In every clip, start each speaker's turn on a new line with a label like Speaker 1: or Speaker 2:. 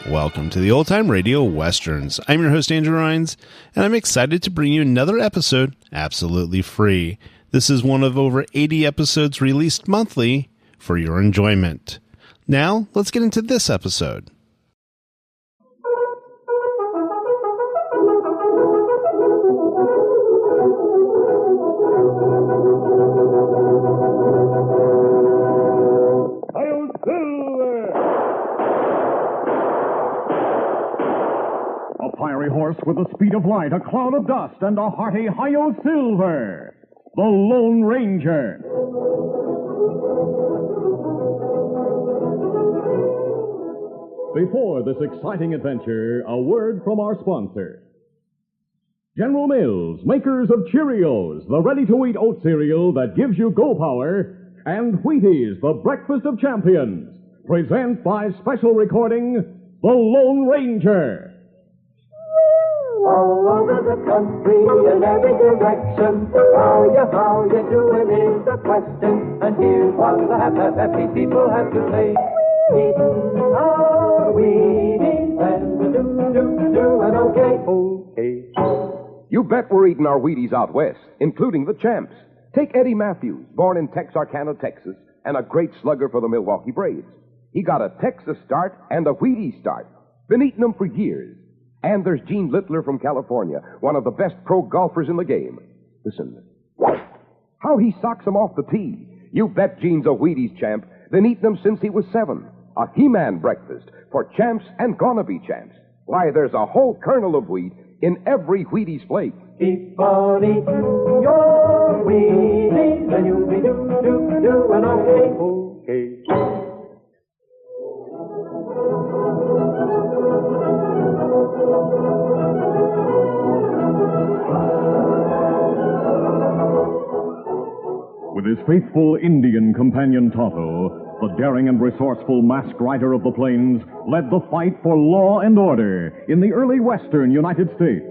Speaker 1: Welcome to the Old Time Radio Westerns. I'm your host, Andrew Rhynes, and I'm excited to bring you another episode absolutely free. This is one of over 80 episodes released monthly for your enjoyment. Now, let's get into this episode.
Speaker 2: Horse with the speed of light, a cloud of dust, and a hearty Hi-Yo Silver, the Lone Ranger. Before this exciting adventure, a word from our sponsor. General Mills, makers of Cheerios, the ready-to-eat oat cereal that gives you go power, and Wheaties, the breakfast of champions, present by special recording, The Lone Ranger.
Speaker 3: All over the country, in every direction, how you doing is the question. And here's what the happy people have to say. Eating our Wheaties and doing okay.
Speaker 4: You bet we're eating our Wheaties out west, including the champs. Take Eddie Matthews, born in Texarkana, Texas, and a great slugger for the Milwaukee Braves. He got a Texas start and a Wheaties start. Been eating them for years. And there's Gene Littler from California, one of the best pro golfers in the game. Listen. How he socks them off the tee. You bet Gene's a Wheaties champ. Been eating them since he was 7. A He-Man breakfast for champs and gonna-be champs. Why, there's a whole kernel of wheat in every Wheaties flake.
Speaker 3: Keep on eating your Wheaties and you'll be doing okay.
Speaker 2: With his faithful Indian companion Tonto, the daring and resourceful masked rider of the plains led the fight for law and order in the early western United States.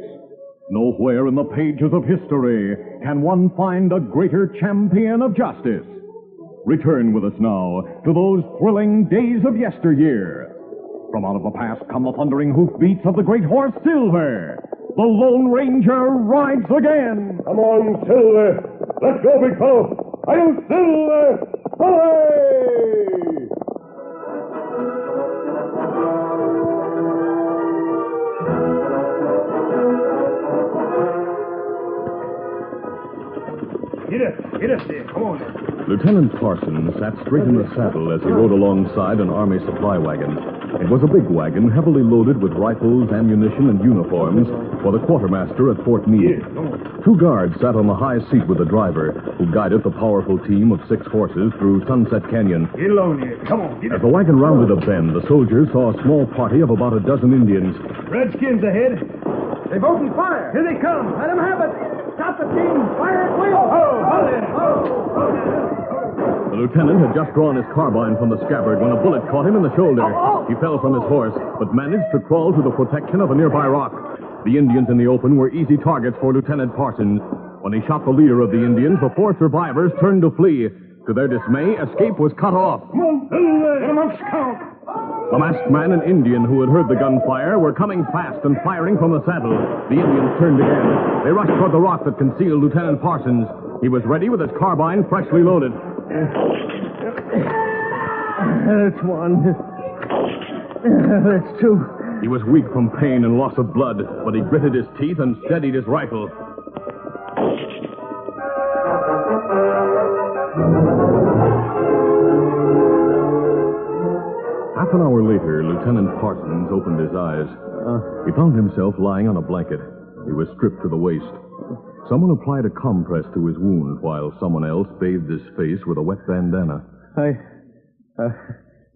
Speaker 2: Nowhere in the pages of history can one find a greater champion of justice. Return with us now to those thrilling days of yesteryear. From out of the past come the thundering hoofbeats of the great horse Silver. The Lone Ranger rides again.
Speaker 5: Come on, Silver. Let's go, big fellow. Hi-Yo Silver! Hooray! Get us there. Come on.
Speaker 2: Lieutenant Parsons sat straight in the saddle as he rode alongside an army supply wagon. It was a big wagon, heavily loaded with rifles, ammunition, and uniforms for the quartermaster at Fort Meade. 2 guards sat on the high seat with the driver, who guided the powerful team of 6 horses through Sunset Canyon.
Speaker 5: Get along here. Come on.
Speaker 2: As the wagon rounded a bend, the soldiers saw a small party of about a dozen Indians.
Speaker 5: Redskins ahead. They've opened fire. Here they come. Let them have it. Stop the team. Fire at will.
Speaker 2: The lieutenant had just drawn his carbine from the scabbard when a bullet caught him in the shoulder. He fell from his horse, but managed to crawl to the protection of a nearby rock. The Indians in the open were easy targets for Lieutenant Parsons. When he shot the leader of the Indians, the 4 survivors turned to flee. To their dismay, escape was cut off.
Speaker 5: Come on, Silver. Get them up, scout.
Speaker 2: The masked man and Indian who had heard the gunfire were coming fast and firing from the saddle. The Indians turned again. They rushed toward the rock that concealed Lieutenant Parsons. He was ready with his carbine freshly loaded.
Speaker 5: That's 1. That's 2.
Speaker 2: He was weak from pain and loss of blood, but he gritted his teeth and steadied his rifle. Half an hour later, Lieutenant Parsons opened his eyes. He found himself lying on a blanket. He was stripped to the waist. Someone applied a compress to his wound, while someone else bathed his face with a wet bandana.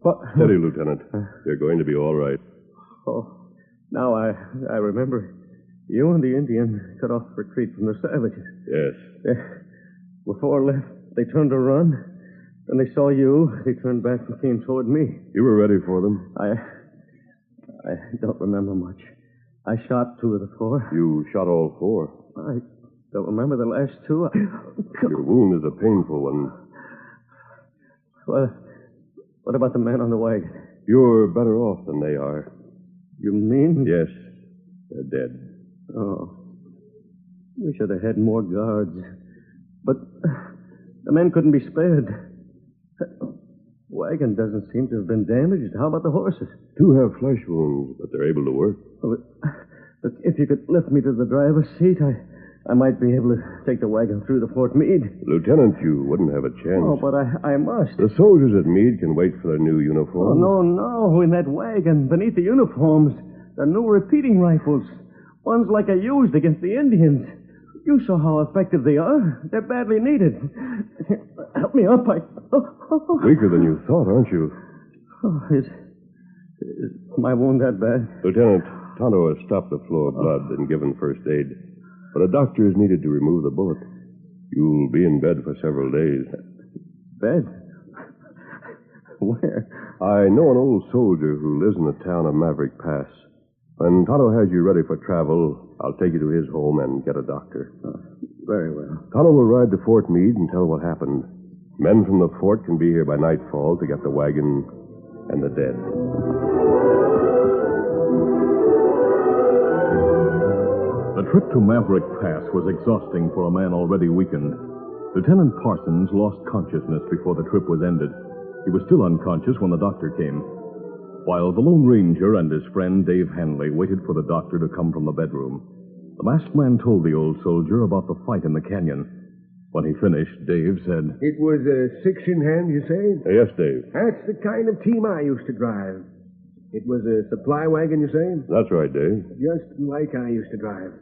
Speaker 5: What?
Speaker 6: Steady, Lieutenant. You're going to be all right.
Speaker 5: Oh, now I remember. You and the Indian cut off retreat from the savages.
Speaker 6: Yes.
Speaker 5: Before left, they turned to run. Then they saw you. They turned back and came toward me.
Speaker 6: You were ready for them.
Speaker 5: I don't remember much.
Speaker 7: I shot 2 of the 4.
Speaker 6: You shot all 4.
Speaker 7: I don't remember the last 2.
Speaker 6: Your wound is a painful one.
Speaker 7: What about the men on the wagon?
Speaker 6: You're better off than they are.
Speaker 7: You mean?
Speaker 6: Yes, they're dead.
Speaker 7: Oh. We should have had more guards. But the men couldn't be spared. The wagon doesn't seem to have been damaged. How about the horses?
Speaker 6: 2 have flesh wounds, but they're able to work.
Speaker 7: Look, if you could lift me to the driver's seat, I might be able to take the wagon through to Fort Meade.
Speaker 6: Lieutenant, you wouldn't have a chance.
Speaker 7: Oh, but I must.
Speaker 6: The soldiers at Meade can wait for their new uniforms.
Speaker 7: Oh, no. In that wagon, beneath the uniforms, there are new repeating rifles. One's like I used against the Indians. You saw how effective they are. They're badly needed. Help me up.
Speaker 6: Weaker than you thought, aren't you?
Speaker 7: Oh, is my wound that bad?
Speaker 6: Lieutenant, Tonto has stopped the flow of blood and given first aid. But a doctor is needed to remove the bullet. You'll be in bed for several days.
Speaker 7: Bed? Where?
Speaker 6: I know an old soldier who lives in the town of Maverick Pass. When Tonto has you ready for travel, I'll take you to his home and get a doctor.
Speaker 7: Very well.
Speaker 6: Tonto will ride to Fort Meade and tell what happened. Men from the fort can be here by nightfall to get the wagon and the dead.
Speaker 2: The trip to Maverick Pass was exhausting for a man already weakened. Lieutenant Parsons lost consciousness before the trip was ended. He was still unconscious when the doctor came, while the Lone Ranger and his friend Dave Hanley waited for the doctor to come from the bedroom. The masked man told the old soldier about the fight in the canyon. When he finished, Dave said,
Speaker 8: It was a 6-in-hand, you say?
Speaker 6: Yes, Dave.
Speaker 8: That's the kind of team I used to drive. It was a supply wagon, you say?
Speaker 6: That's right, Dave.
Speaker 8: Just like I used to drive.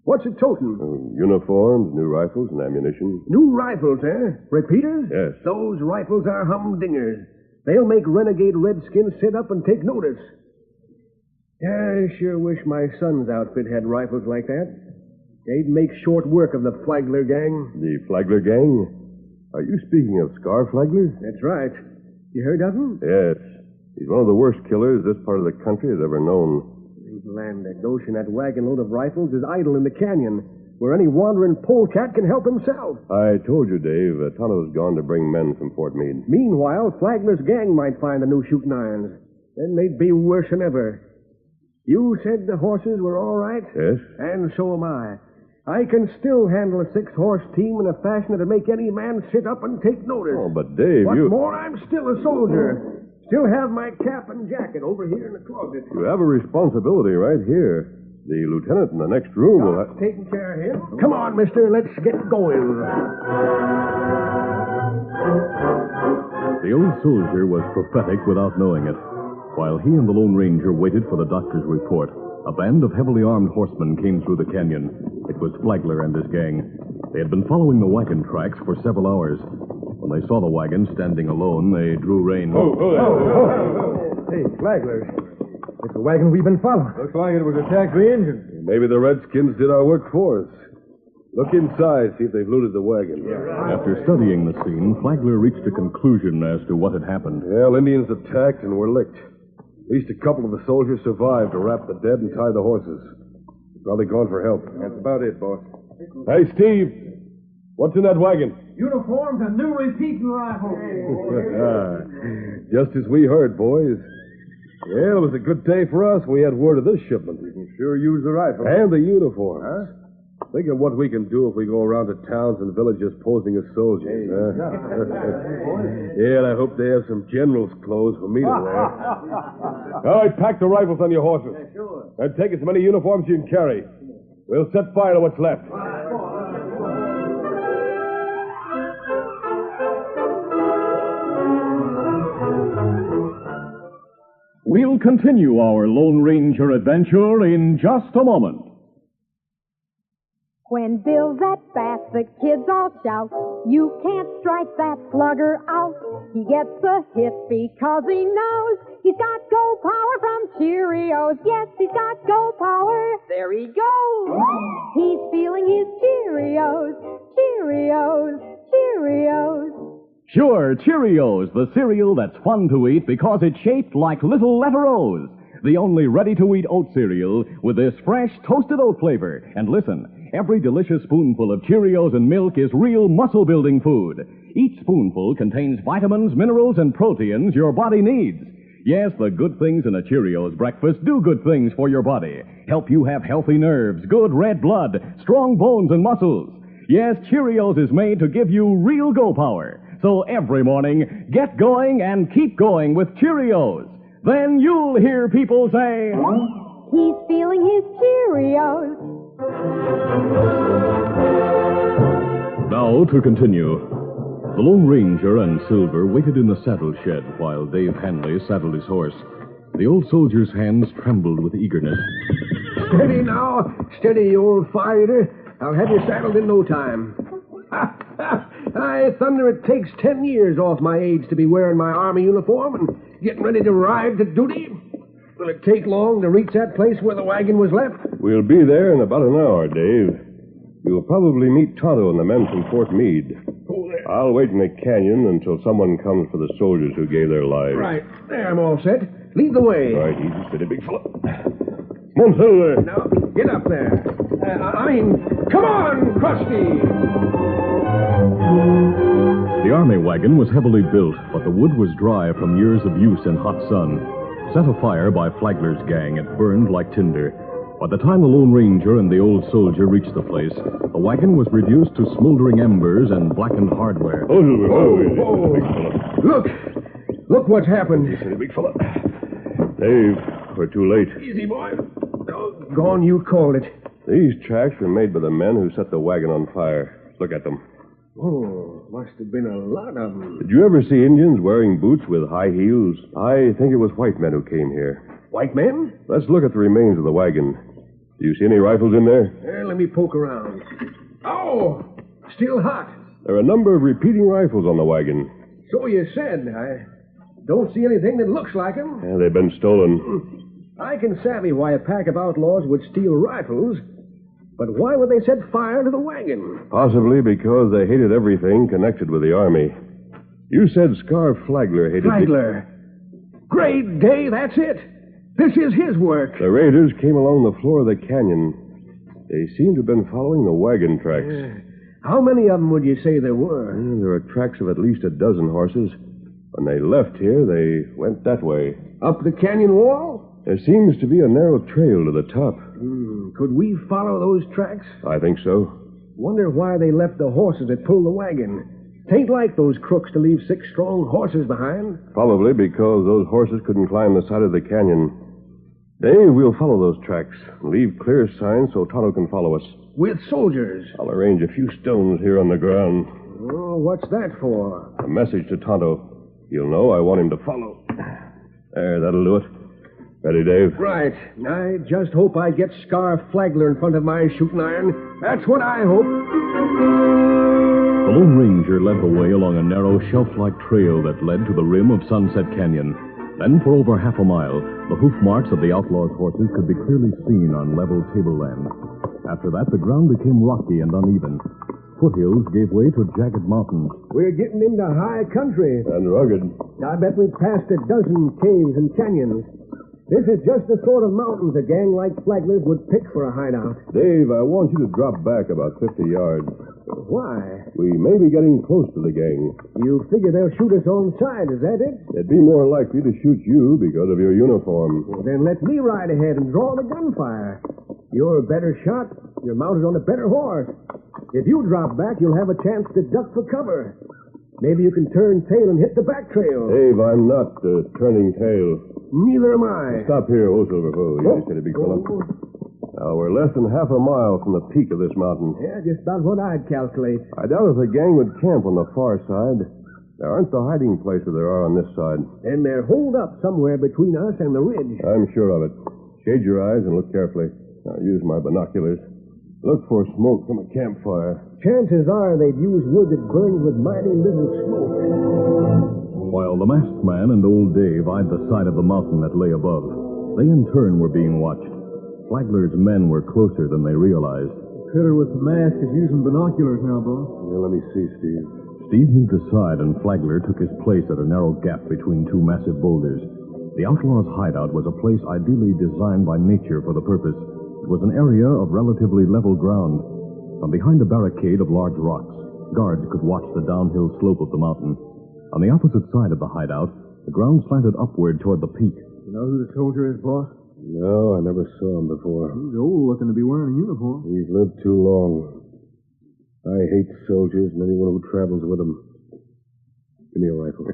Speaker 8: What's it total?
Speaker 6: Uniforms, new rifles, and ammunition.
Speaker 8: New rifles, eh? Repeaters?
Speaker 6: Yes.
Speaker 8: Those rifles are humdingers. They'll make renegade redskins sit up and take notice. I sure wish my son's outfit had rifles like that. They'd make short work of the Flagler gang.
Speaker 6: The Flagler gang? Are you speaking of Scar Flagler?
Speaker 8: That's right. You heard of him?
Speaker 6: Yes. He's one of the worst killers this part of the country has ever known.
Speaker 8: Land, that notion that wagon load of rifles is idle in the canyon, where any wandering polecat can help himself.
Speaker 6: I told you, Dave, Tonto's gone to bring men from Fort Meade.
Speaker 8: Meanwhile, Flagler's gang might find the new shooting irons. Then they'd be worse than ever. You said the horses were all right?
Speaker 6: Yes.
Speaker 8: And so am I. I can still handle a 6-horse team in a fashion that'll make any man sit up and take notice.
Speaker 6: Oh, but Dave,
Speaker 8: What's
Speaker 6: you...
Speaker 8: more, I'm still a soldier. Still have my cap and jacket over here in the closet.
Speaker 6: You have a responsibility right here. The lieutenant in the next room will have...
Speaker 8: Taking care of him. Come on, mister. Let's get going.
Speaker 2: The old soldier was prophetic without knowing it. While he and the Lone Ranger waited for the doctor's report, a band of heavily armed horsemen came through the canyon. It was Flagler and his gang. They had been following the wagon tracks for several hours. When they saw the wagon standing alone, they drew rein.
Speaker 8: Hey, Flagler. It's the wagon we've been following.
Speaker 5: Looks like it was attacked by Indians.
Speaker 6: Maybe the Redskins did our work for us. Look inside, see if they've looted the wagon.
Speaker 2: After studying the scene, Flagler reached a conclusion as to what had happened.
Speaker 6: Well, Indians attacked and were licked. At least a couple of the soldiers survived to wrap the dead and tie the horses. Probably gone for help.
Speaker 5: That's about it, boss.
Speaker 6: Hey, Steve. What's in that wagon?
Speaker 8: Uniforms and new repeating rifles.
Speaker 6: Just as we heard, boys. Well, it was a good day for us when we had word of this shipment. We can sure use the rifle. And the uniforms. Huh? Think of what we can do if we go around to towns and villages posing as soldiers. Yeah, and I hope they have some general's clothes for me to wear. All right, pack the rifles on your horses.
Speaker 8: Yeah, sure.
Speaker 6: And take as many uniforms as you can carry. We'll set fire to what's left.
Speaker 2: We'll continue our Lone Ranger adventure in just a moment.
Speaker 9: When Bill's at bat, the kids all shout, "You can't strike that slugger out." He gets a hit because he knows he's got go power from Cheerios. Yes, he's got go power. There he goes. He's feeling his Cheerios, Cheerios, Cheerios.
Speaker 10: Sure, Cheerios, the cereal that's fun to eat because it's shaped like little letter O's.
Speaker 2: the only ready-to-eat oat cereal with this fresh toasted oat flavor. And listen, every delicious spoonful of Cheerios and milk is real muscle-building food. Each spoonful contains vitamins, minerals, and proteins your body needs. Yes, the good things in a Cheerios breakfast do good things for your body. Help you have healthy nerves, good red blood, strong bones and muscles. Yes, Cheerios is made to give you real go power. So every morning, get going and keep going with Cheerios. Then you'll hear people say,
Speaker 9: he's feeling his Cheerios.
Speaker 6: Now to continue. The Lone Ranger and Silver waited in the saddle shed while Dave Manley saddled his horse. The old soldier's hands trembled with eagerness.
Speaker 8: Steady now. Steady, you old fighter. I'll have you saddled in no time. Aye, thunder, it takes 10 years off my age to be wearing my army uniform and getting ready to ride to duty. Will it take long to reach that place where the wagon was left?
Speaker 6: We'll be there in about an hour, Dave. You'll probably meet Tonto and the men from Fort Meade. I'll wait in the canyon until someone comes for the soldiers who gave their lives.
Speaker 8: Right. There, I'm all set. Lead the way.
Speaker 6: All right, easy, steady, big fella. Come on, Silver.
Speaker 8: Now, get up there. Come on, Krusty.
Speaker 6: The army wagon was heavily built, but the wood was dry from years of use in hot sun. Set afire by Flagler's gang, it burned like tinder. By the time the Lone Ranger and the old soldier reached the place, the wagon was reduced to smoldering embers and blackened hardware.
Speaker 8: Look what's happened.
Speaker 6: Steady, big fella. Dave, we're too late.
Speaker 8: Easy, boy. Gone, you called it.
Speaker 6: These tracks were made by the men who set the wagon on fire. Look at them.
Speaker 8: Oh, must have been a lot of them.
Speaker 6: Did you ever see Indians wearing boots with high heels? I think it was white men who came here.
Speaker 8: White men?
Speaker 6: Let's look at the remains of the wagon. Do you see any rifles in there?
Speaker 8: Let me poke around. Oh, still hot.
Speaker 6: There are a number of repeating rifles on the wagon.
Speaker 8: So you said. I don't see anything that looks like them.
Speaker 6: Yeah, they've been stolen.
Speaker 8: I can savvy why a pack of outlaws would steal rifles, but why would they set fire to the wagon?
Speaker 6: Possibly because they hated everything connected with the army. You said Scar Flagler hated...
Speaker 8: Flagler. Great day, that's it. This is his work.
Speaker 6: The raiders came along the floor of the canyon. They seem to have been following the wagon tracks.
Speaker 8: How many of them would you say there were?
Speaker 6: There are tracks of at least a dozen horses. When they left here, they went that way.
Speaker 8: Up the canyon wall?
Speaker 6: There seems to be a narrow trail to the top.
Speaker 8: Could we follow those tracks?
Speaker 6: I think so.
Speaker 8: Wonder why they left the horses that pulled the wagon. Tain't like those crooks to leave 6 strong horses behind.
Speaker 6: Probably because those horses couldn't climb the side of the canyon. Dave, we'll follow those tracks. Leave clear signs so Tonto can follow us.
Speaker 8: With soldiers?
Speaker 6: I'll arrange a few stones here on the ground.
Speaker 8: Oh, what's that for?
Speaker 6: A message to Tonto. He'll know I want him to follow. There, that'll do it. Ready, Dave?
Speaker 8: Right. I just hope I get Scar Flagler in front of my shooting iron. That's what I hope.
Speaker 6: The Lone Ranger led the way along a narrow shelf-like trail that led to the rim of Sunset Canyon. Then for over half a mile, the hoof marks of the outlaws' horses could be clearly seen on level tableland. After that, the ground became rocky and uneven. Foothills gave way to jagged mountains.
Speaker 8: We're getting into high country.
Speaker 6: And rugged.
Speaker 8: I bet we've passed a dozen caves and canyons. This is just the sort of mountains a gang like Flagler's would pick for a hideout.
Speaker 6: Dave, I want you to drop back about 50 yards.
Speaker 8: Why?
Speaker 6: We may be getting close to the gang.
Speaker 8: You figure they'll shoot us on sight, is that it?
Speaker 6: They'd be more likely to shoot you because of your uniform.
Speaker 8: Well, then let me ride ahead and draw the gunfire. You're a better shot. You're mounted on a better horse. If you drop back, you'll have a chance to duck for cover. Maybe you can turn tail and hit the back trail.
Speaker 6: Dave, I'm not turning tail.
Speaker 8: Neither am I.
Speaker 6: Stop here, old Silver. You said a big fella. Now, we're less than half a mile from the peak of this mountain.
Speaker 8: Yeah, just about what I'd calculate.
Speaker 6: I doubt if the gang would camp on the far side. There aren't the hiding places there are on this side.
Speaker 8: And they're holed up somewhere between us and the ridge.
Speaker 6: I'm sure of it. Shade your eyes and look carefully. Now, use my binoculars. Look for smoke from a campfire.
Speaker 8: Chances are they'd use wood that burns with mighty little smoke.
Speaker 6: While the masked man and old Dave eyed the side of the mountain that lay above, they in turn were being watched. Flagler's men were closer than they realized.
Speaker 7: Critter with the mask is using binoculars now, boss.
Speaker 6: Yeah, let me see, Steve. Steve moved aside, and Flagler took his place at a narrow gap between two massive boulders.
Speaker 2: The outlaws' hideout was a place ideally designed by nature for the purpose. It was an area of relatively level ground. From behind a barricade of large rocks, guards could watch the downhill slope of the mountain. On the opposite side of the hideout, the ground slanted upward toward the peak.
Speaker 8: You know who the soldier is, boss?
Speaker 6: No, I never saw him before.
Speaker 8: He's old looking to be wearing a uniform.
Speaker 6: He's lived too long. I hate soldiers and anyone who travels with them. Give me a rifle.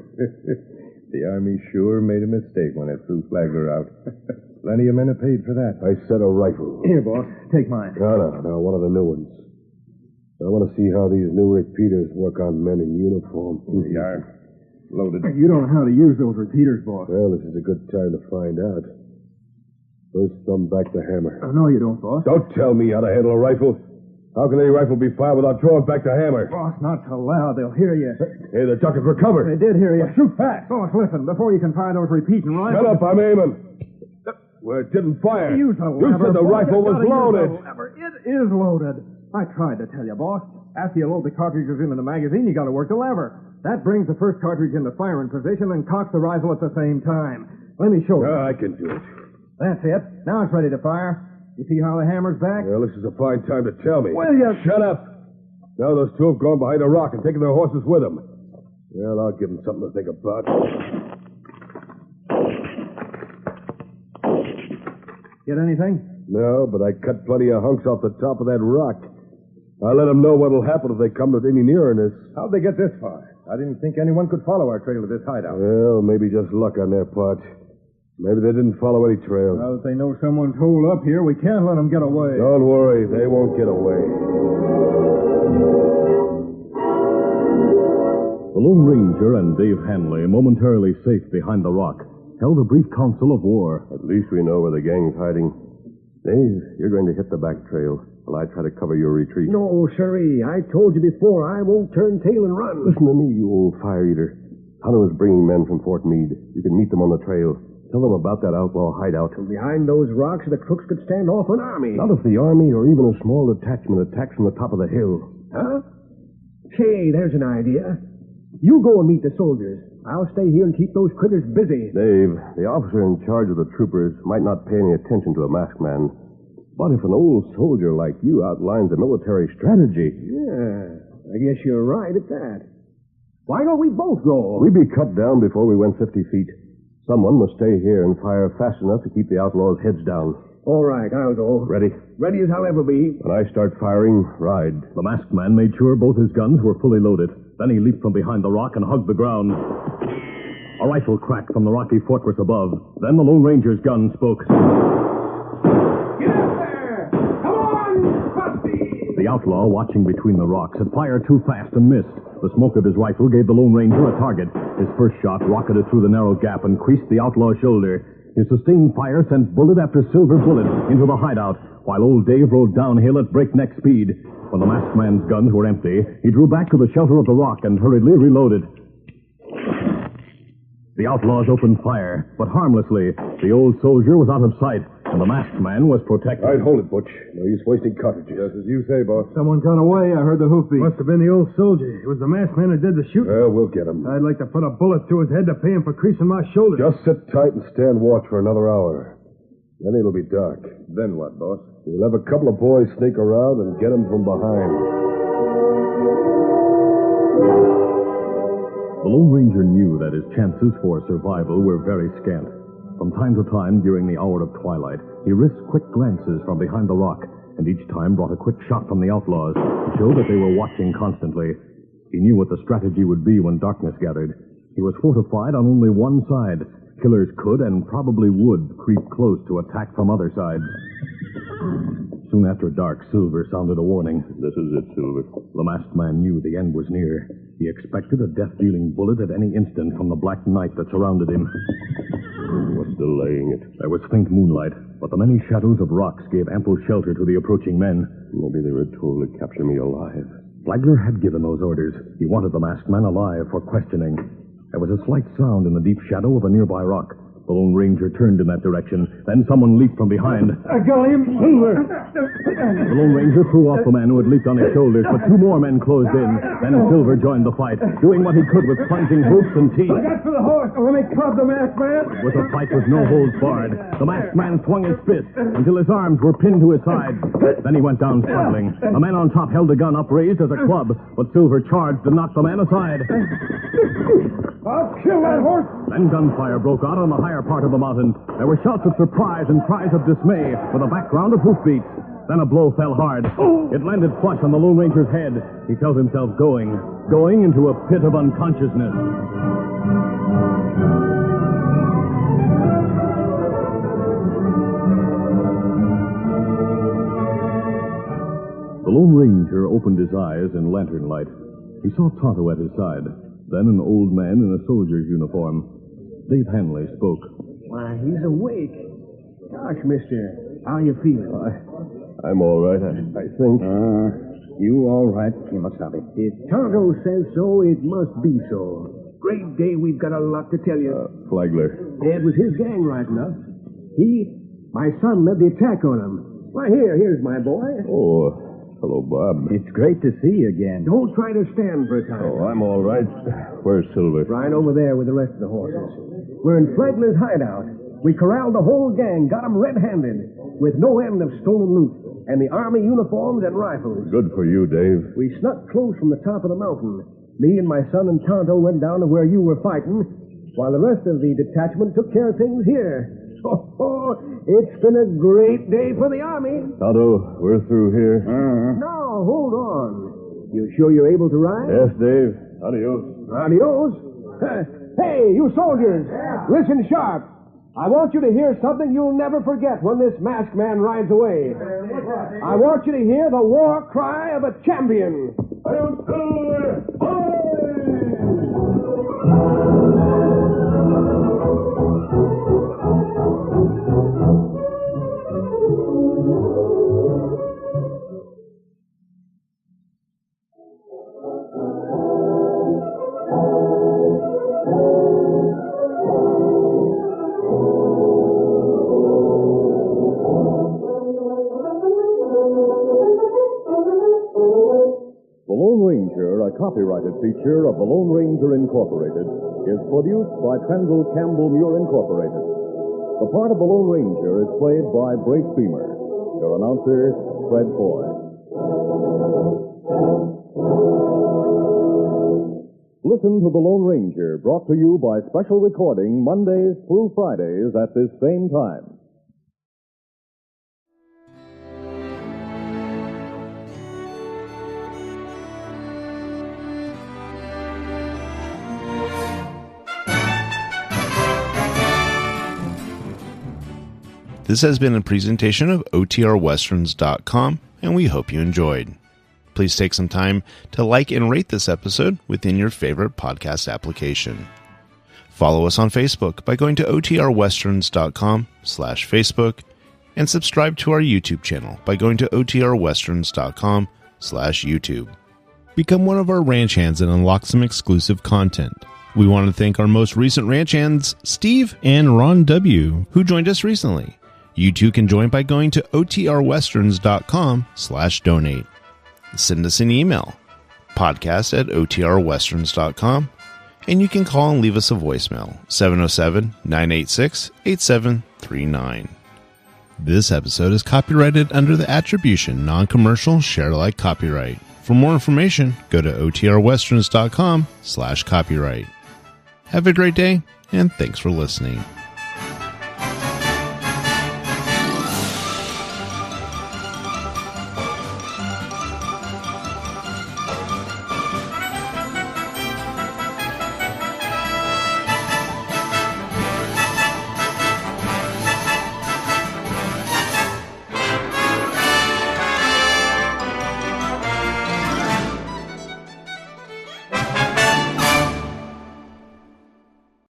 Speaker 10: The Army sure made a mistake when it threw Flagler out. Plenty of men have paid for that.
Speaker 6: I said a rifle.
Speaker 8: Here, boss. Take mine.
Speaker 6: No, one of the new ones. I want to see how these new repeaters work on men in uniform.
Speaker 10: Here you are. Loaded.
Speaker 8: You don't know how to use those repeaters, boss.
Speaker 6: Well, this is a good time to find out. First, thumb back the hammer.
Speaker 8: No, you don't, boss.
Speaker 6: Don't tell me how to handle a rifle. How can any rifle be fired without drawing back the hammer?
Speaker 8: Boss, not so loud. They'll hear you.
Speaker 6: Hey, they're ducking for cover.
Speaker 8: They did hear you. Shoot fast. Boss, listen. Before you can fire those repeating rifles...
Speaker 6: Shut up, I'm aiming. Well, it didn't fire.
Speaker 8: Use the lever.
Speaker 6: You said the rifle was loaded.
Speaker 8: It is loaded. I tried to tell you, boss. After you load the cartridges into the magazine, you got to work the lever. That brings the first cartridge into firing position and cocks the rifle at the same time. Let me show you.
Speaker 6: I can do it.
Speaker 8: That's it. Now it's ready to fire. You see how the hammer's back?
Speaker 6: Well, this is a fine time to tell me.
Speaker 8: Will you?
Speaker 6: Shut up. Now those two have gone behind a rock and taken their horses with them. Well, I'll give them something to think about.
Speaker 8: Get anything?
Speaker 6: No, but I cut plenty of hunks off the top of that rock. I'll let them know what'll happen if they come any nearer this.
Speaker 10: How'd they get this far? I didn't think anyone could follow our trail to this hideout.
Speaker 6: Well, maybe just luck on their part. Maybe they didn't follow any trail.
Speaker 8: Now that they know someone's holed up here, we can't let them get away.
Speaker 6: Don't worry, they won't get away.
Speaker 2: The Lone Ranger and Dave Hanley, momentarily safe behind the rock, held a brief council of war.
Speaker 6: At least we know where the gang's hiding. Dave, you're going to hit the back trail while I try to cover your retreat.
Speaker 8: No, sirree. I told you before, I won't turn tail and run.
Speaker 6: Listen to me, you old fire eater. Tonto is bringing men from Fort Meade. You can meet them on the trail. Tell them about that outlaw hideout.
Speaker 8: Behind those rocks, the crooks could stand off an army.
Speaker 6: Not if the army or even a small detachment attacks from the top of the hill.
Speaker 8: Huh? Say, there's an idea. You go and meet the soldiers. I'll stay here and keep those critters busy.
Speaker 6: Dave, the officer in charge of the troopers might not pay any attention to a masked man. But if an old soldier like you outlines a military strategy...
Speaker 8: Yeah, I guess you're right at that. Why don't we both go?
Speaker 6: We'd be cut down before we went 50 feet. Someone must stay here and fire fast enough to keep the outlaws' heads down.
Speaker 8: All right, I'll go.
Speaker 6: Ready?
Speaker 8: Ready as I'll ever be.
Speaker 6: When I start firing, ride.
Speaker 2: The masked man made sure both his guns were fully loaded. Then he leaped from behind the rock and hugged the ground. A rifle cracked from the rocky fortress above. Then the Lone Ranger's gun spoke.
Speaker 8: Get up there! Come on, Busty!
Speaker 2: The outlaw, watching between the rocks, had fired too fast and missed. The smoke of his rifle gave the Lone Ranger a target. His first shot rocketed through the narrow gap and creased the outlaw's shoulder. His sustained fire sent bullet after silver bullet into the hideout, while old Dave rode downhill at breakneck speed. When the masked man's guns were empty, he drew back to the shelter of the rock and hurriedly reloaded. The outlaws opened fire, but harmlessly. The old soldier was out of sight, and the masked man was protected.
Speaker 6: All right, hold it, Butch. No use wasting cartridges.
Speaker 10: Just as you say, boss.
Speaker 8: Someone got away. I heard the hoofbeat.
Speaker 7: Must have been the old soldier. It was the masked man that did the shooting.
Speaker 6: Well, we'll get him.
Speaker 7: I'd like to put a bullet through his head to pay him for creasing my shoulder.
Speaker 6: Just sit tight and stand watch for another hour. Then it'll be dark.
Speaker 10: Then what, boss?
Speaker 6: We'll have a couple of boys sneak around and get him from behind.
Speaker 2: The Lone Ranger knew that his chances for survival were very scant. From time to time during the hour of twilight, he risked quick glances from behind the rock, and each time brought a quick shot from the outlaws to show that they were watching constantly. He knew what the strategy would be when darkness gathered. He was fortified on only one side. Killers could and probably would creep close to attack from other sides. Soon after dark, Silver sounded a warning.
Speaker 6: This is it, Silver.
Speaker 2: The masked man knew the end was near. He expected a death-dealing bullet at any instant from the black night that surrounded him.
Speaker 6: What's delaying it?
Speaker 2: There was faint moonlight, but the many shadows of rocks gave ample shelter to the approaching men.
Speaker 6: Maybe they were told to capture me alive.
Speaker 2: Flagler had given those orders. He wanted the masked man alive for questioning. There was a slight sound in the deep shadow of a nearby rock. The Lone Ranger turned in that direction. Then someone leaped from behind.
Speaker 5: I got him, Silver.
Speaker 2: The Lone Ranger threw off the man who had leaped on his shoulders, but two more men closed in. Then Silver joined the fight, doing what he could with plunging hoofs and teeth.
Speaker 5: I got for the horse. Let me club the masked man.
Speaker 2: It was a fight with no holds barred. The masked man swung his fist until his arms were pinned to his sides. Then he went down struggling. The man on top held a gun upraised as a club, but Silver charged and knocked the man aside.
Speaker 5: I'll kill that horse.
Speaker 2: Then gunfire broke out on the higher part of the mountain. There were shouts of surprise and cries of dismay with a background of hoofbeats. Then a blow fell hard. It landed flush on the Lone Ranger's head. He felt himself going into a pit of unconsciousness. The Lone Ranger opened his eyes in lantern light. He saw Tonto at his side. Then an old man in a soldier's uniform. Dave Manley spoke.
Speaker 8: Why, he's awake. Gosh, mister, how you feeling?
Speaker 6: I'm all right, I think.
Speaker 10: You all right, Kimasabi?
Speaker 8: If Tonto says so, it must be so. Great day, we've got a lot to tell you.
Speaker 6: Flagler.
Speaker 8: It was his gang, right enough. My son led the attack on him. Why, here's my boy.
Speaker 6: Oh, hello, Bob.
Speaker 10: It's great to see you again.
Speaker 8: Don't try to stand for a time.
Speaker 6: Oh, I'm all right. Where's Silver?
Speaker 8: Right over there with the rest of the horses. We're in Flagler's hideout. We corralled the whole gang, got them red-handed, with no end of stolen loot, and the army uniforms and rifles.
Speaker 6: Good for you, Dave.
Speaker 8: We snuck close from the top of the mountain. Me and my son and Tonto went down to where you were fighting, while the rest of the detachment took care of things here. Oh, it's been a great day for the army.
Speaker 6: Tonto, we're through here.
Speaker 8: Now, hold on. You sure you're able to ride?
Speaker 6: Yes, Dave. Adios.
Speaker 8: Adios. Hey, you soldiers, listen sharp. I want you to hear something you'll never forget when this masked man rides away. I want you to hear the war cry of a champion.
Speaker 2: A copyrighted feature of the Lone Ranger Incorporated, is produced by Trendle Campbell Muir Incorporated. The part of the Lone Ranger is played by Beemer. Your announcer, Fred Boy. Listen to the Lone Ranger, brought to you by special recording Mondays through Fridays at this same time.
Speaker 1: This has been a presentation of OTRWesterns.com, and we hope you enjoyed. Please take some time to like and rate this episode within your favorite podcast application. Follow us on Facebook by going to OTRWesterns.com/Facebook, and subscribe to our YouTube channel by going to OTRWesterns.com/YouTube. Become one of our ranch hands and unlock some exclusive content. We want to thank our most recent ranch hands, Steve and Ron W., who joined us recently. You too can join by going to OTRWesterns.com/donate. Send us an email, podcast@OTRWesterns.com, and you can call and leave us a voicemail, 707-986-8739. This episode is copyrighted under the attribution, non-commercial, share-alike copyright. For more information, go to OTRWesterns.com/copyright. Have a great day, and thanks for listening.